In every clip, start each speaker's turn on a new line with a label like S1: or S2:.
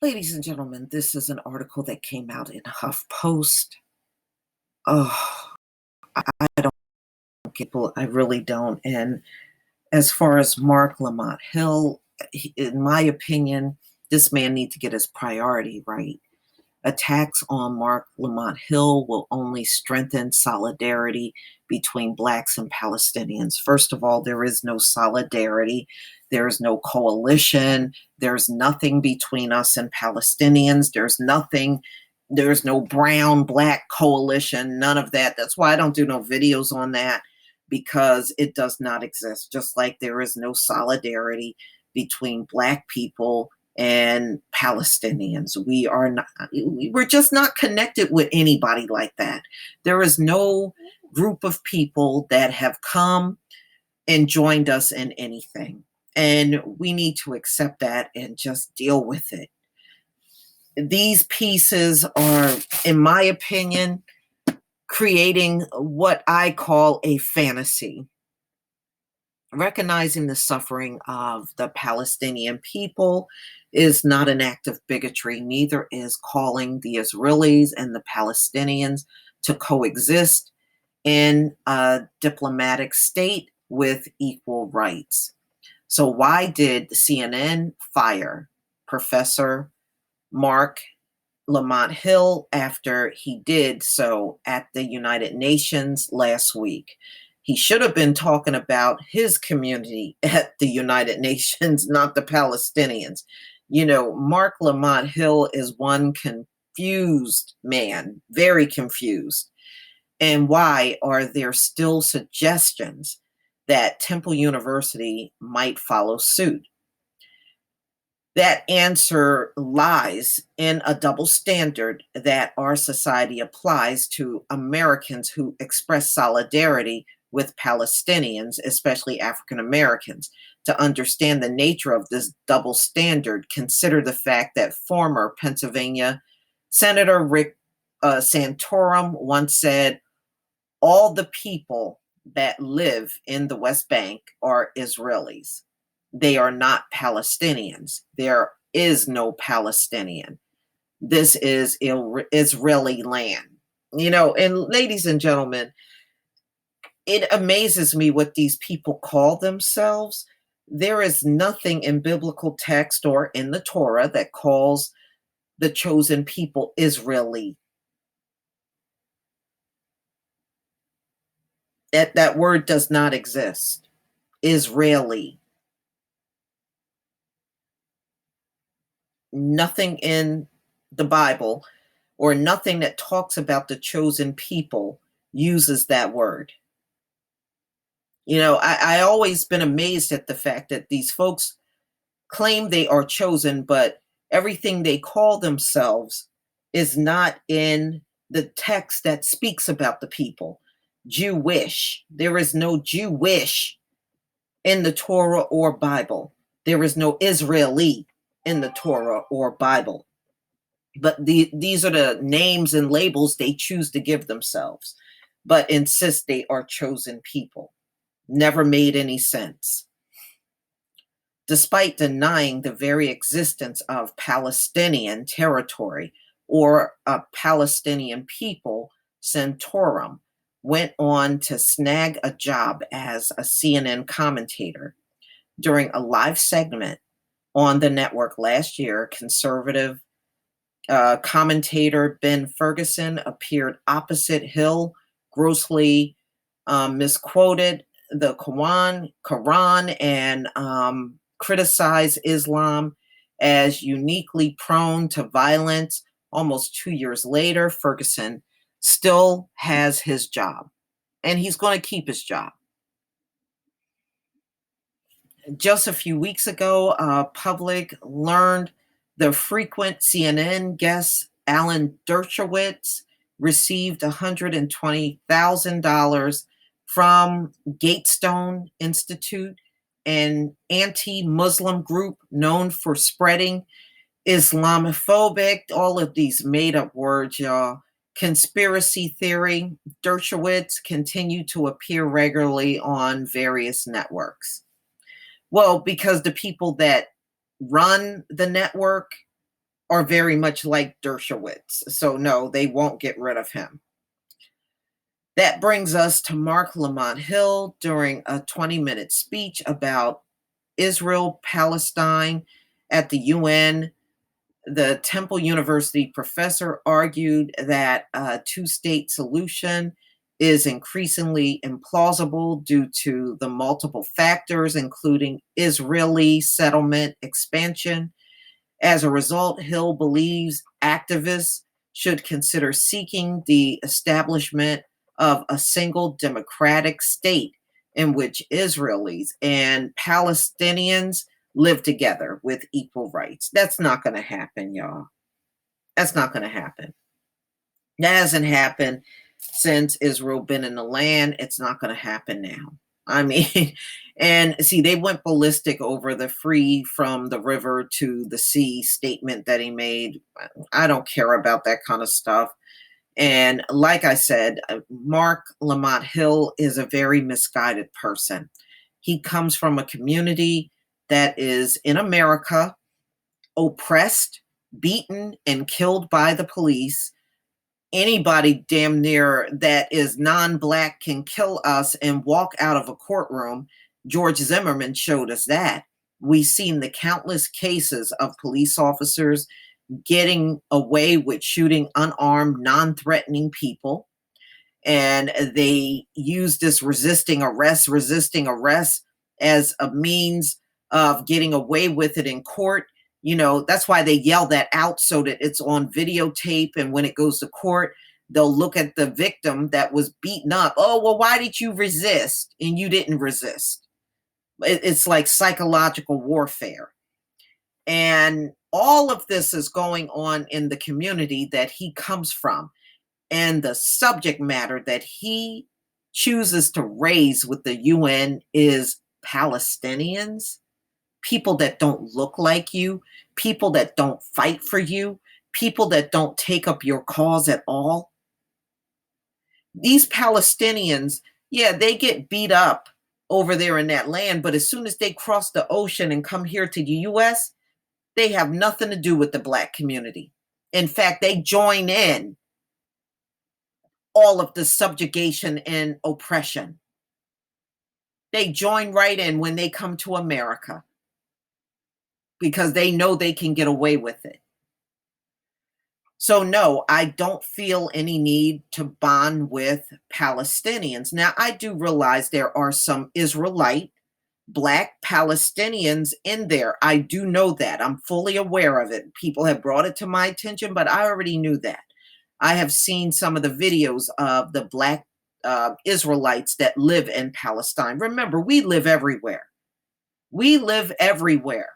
S1: Ladies and gentlemen, this is an article that came out in HuffPost. Oh, I don't get people. I really don't. And as far as Mark Lamont Hill, in my opinion, this man needs to get his priority right. Attacks on Mark Lamont Hill will only strengthen solidarity between Blacks and Palestinians. First of all, there is no solidarity, there is no coalition, there's nothing between us and Palestinians, there's no brown black coalition, none of that. That's why I don't do no videos on that, because it does not exist. Just like there is no solidarity between Black people and Palestinians. We're just not connected with anybody like that. There is no group of people that have come and joined us in anything. And we need to accept that and just deal with it. These pieces are, in my opinion, creating what I call a fantasy. Recognizing the suffering of the Palestinian people is not an act of bigotry. Neither is calling the Israelis and the Palestinians to coexist in a diplomatic state with equal rights. So, why did CNN fire Professor Mark Lamont Hill after he did so at the United Nations last week? He should have been talking about his community at the United Nations, not the Palestinians. Mark Lamont Hill is one confused man, very confused. And why are there still suggestions that Temple University might follow suit? That answer lies in a double standard that our society applies to Americans who express solidarity with Palestinians, especially African Americans. To understand the nature of this double standard, consider the fact that former Pennsylvania Senator Rick Santorum once said, "All the people that live in the West Bank are Israelis. They are not Palestinians. There is no Palestinian. This is Israeli land." And ladies and gentlemen, it amazes me what these people call themselves. There is nothing in biblical text or in the Torah that calls the chosen people Israeli. That word does not exist. Israeli. Nothing in the Bible or nothing that talks about the chosen people uses that word. I always been amazed at the fact that these folks claim they are chosen, but everything they call themselves is not in the text that speaks about the people. Jewish. There is no Jewish in the Torah or Bible. There is no Israeli in the Torah or Bible. But these are the names and labels they choose to give themselves, but insist they are chosen people. Never made any sense. Despite denying the very existence of Palestinian territory or a Palestinian people, Santorum went on to snag a job as a CNN commentator. During a live segment on the network last year, conservative commentator Ben Ferguson appeared opposite Hill, grossly misquoted the Quran and criticized Islam as uniquely prone to violence. Almost 2 years later, Ferguson still has his job, and he's going to keep his job. Just a few weeks ago, public learned the frequent CNN guest Alan Dershowitz received $120,000 from Gatestone Institute, an anti-Muslim group known for spreading Islamophobic, all of these made-up words, y'all, conspiracy theory. Dershowitz continued to appear regularly on various networks. Well, because the people that run the network are very much like Dershowitz. So no, they won't get rid of him. That brings us to Mark Lamont Hill during a 20-minute speech about Israel, Palestine at the UN. The Temple University professor argued that a two-state solution is increasingly implausible due to the multiple factors, including Israeli settlement expansion. As a result, Hill believes activists should consider seeking the establishment of a single democratic state in which Israelis and Palestinians live together with equal rights. That's not going to happen, y'all. That's not going to happen. That hasn't happened since Israel been in the land. It's not going to happen now. I mean, and see, they went ballistic over the free from the river to the sea statement that he made. I don't care about that kind of stuff. And like I said, Mark Lamont Hill is a very misguided person. He comes from a community that is in America, oppressed, beaten, and killed by the police. Anybody damn near that is non-black can kill us and walk out of a courtroom. George Zimmerman showed us that. We've seen the countless cases of police officers getting away with shooting unarmed, non-threatening people. And they use this resisting arrest as a means of getting away with it in court. You know, that's why they yell that out so that it's on videotape. And when it goes to court, they'll look at the victim that was beaten up. Oh, well, why did you resist? And you didn't resist. It's like psychological warfare. And all of this is going on in the community that he comes from. And the subject matter that he chooses to raise with the UN is Palestinians, people that don't look like you, people that don't fight for you, people that don't take up your cause at all. These Palestinians, yeah, they get beat up over there in that land, but as soon as they cross the ocean and come here to the US, they have nothing to do with the Black community. In fact, they join in all of the subjugation and oppression. They join right in when they come to America because they know they can get away with it. So no, I don't feel any need to bond with Palestinians. Now, I do realize there are some Israelite Black Palestinians in there. I do know that. I'm fully aware of it. People have brought it to my attention, but I already knew that. I have seen some of the videos of the Black Israelites that live in Palestine. Remember, we live everywhere. We live everywhere,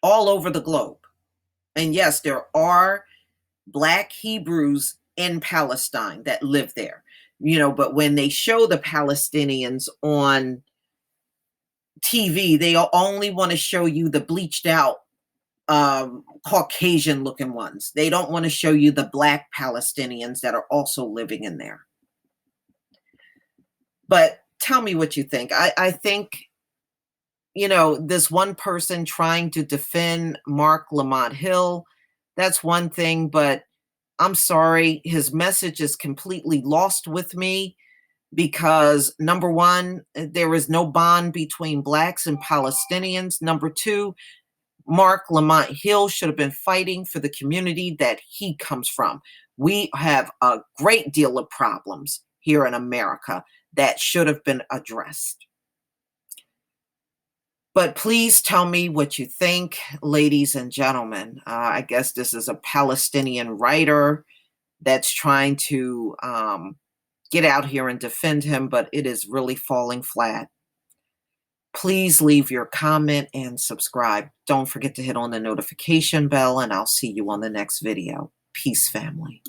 S1: all over the globe. And yes, there are Black Hebrews in Palestine that live there, you know, but when they show the Palestinians on TV, they only want to show you the bleached out Caucasian looking ones. They don't want to show you the Black Palestinians that are also living in there. But tell me what you think. I think, you know, this one person trying to defend Mark Lamont Hill, that's one thing, but I'm sorry, his message is completely lost with me because number one, there is no bond between Blacks and Palestinians. Number two, Mark Lamont Hill should have been fighting for the community that he comes from. We have a great deal of problems here in America that should have been addressed. But please tell me what you think, ladies and gentlemen. I guess this is a Palestinian writer that's trying to get out here and defend him, but it is really falling flat. Please leave your comment and subscribe. Don't forget to hit on the notification bell, and I'll see you on the next video. Peace, family.